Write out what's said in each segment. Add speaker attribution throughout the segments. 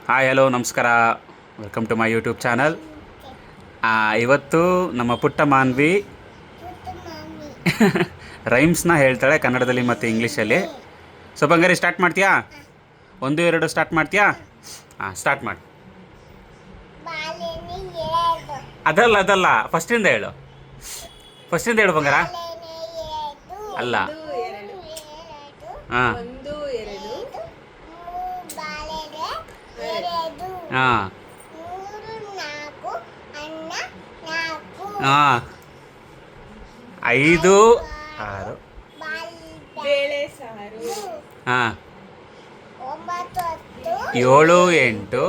Speaker 1: Hi hello ನಮಸ್ಕಾರ, welcome to my YouTube channel. ಇವತ್ತು ನಮ್ಮ ಪುಟ್ಟ ಮಾನ್ವಿ ರೈಮ್ಸ್ನ ಹೇಳ್ತಾಳೆ ಕನ್ನಡದಲ್ಲಿ ಮತ್ತು ಇಂಗ್ಲೀಷಲ್ಲಿ. ಸೊ ಬಂಗಾರಿ ಸ್ಟಾರ್ಟ್ ಮಾಡ್ತೀಯಾ? 1 2 ಸ್ಟಾರ್ಟ್ ಮಾಡ್ತೀಯಾ? ಹಾಂ, ಸ್ಟಾರ್ಟ್ ಮಾಡಿ. ಅದಲ್ಲ ಫಸ್ಟಿಂದ ಹೇಳು. ಬಂಗಾರ. ಅಲ್ಲ. ಹಾಂ ಹಾಂ ಹಾಂ 5 6 ಹಾಂ 7 8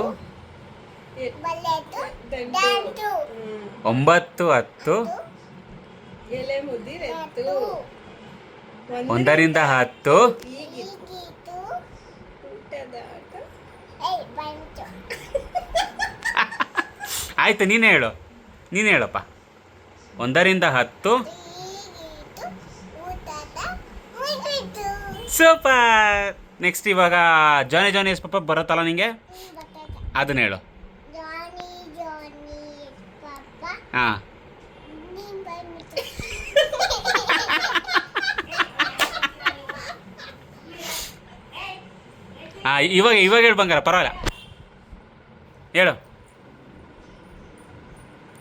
Speaker 1: 9 10 1ರಿಂದ 10. ಆಯ್ತು, ನೀನೇ ಹೇಳಪ್ಪ. 1ರಿಂದ 10. ಸೂಪರ್. ನೆಕ್ಸ್ಟ್ ಇವಾಗ ಜಾನಿ ಎಸ್ ಪಾಪ ಬರುತ್ತಲ್ಲ ನಿಂಗೆ, ಅದನ್ನ ಹೇಳು. ಹಾಂ ಹಾಂ ಇವಾಗ ಹೇಳು ಬಂಗಾರ, ಪರವಾಗಿಲ್ಲ ಹೇಳು.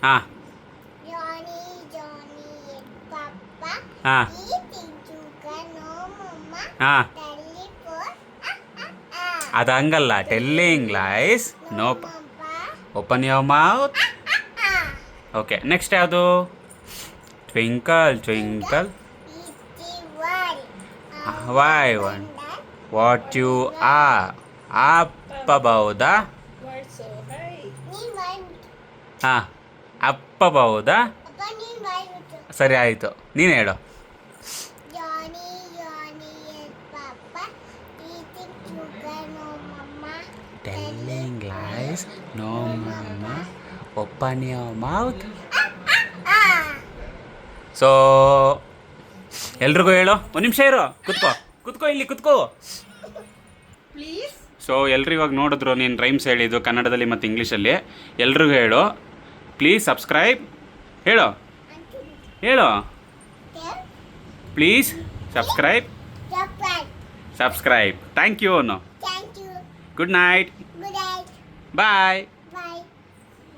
Speaker 1: ಹಾಂ ಹಾಂ ಹಾಂ ಅದು ಹಂಗಲ್ಲ. Telling lies no open your mouth. Okay, next ಯಾವುದು? Twinkle twinkle why one what you are ಅಪ್ಪಬಹುದಾ? ಹಾಂ, ಅಪ್ಪಬಹುದಾ? ಸರಿ ಆಯಿತು, ನೀನು ಹೇಳು. Telling lies no mamma open your mouth. So ಎಲ್ರಿಗೂ ಹೇಳು. ಒಂದು ನಿಮಿಷ ಇರು, ಕುತ್ಕೋ ಇಲ್ಲಿ ಕುತ್ಕೋ. ಸೊ ಎಲ್ರು ಇವಾಗ ನೋಡಿದ್ರು ನೀನು ರೈಮ್ಸ್ ಹೇಳಿದ್ದು ಕನ್ನಡದಲ್ಲಿ ಮತ್ತು ಇಂಗ್ಲೀಷಲ್ಲಿ. ಎಲ್ರಿಗೂ ಹೇಳು, ಪ್ಲೀಸ್ ಸಬ್ಸ್ಕ್ರೈಬ್. ಹೇಳು please subscribe. Thank you. Good night. Bye.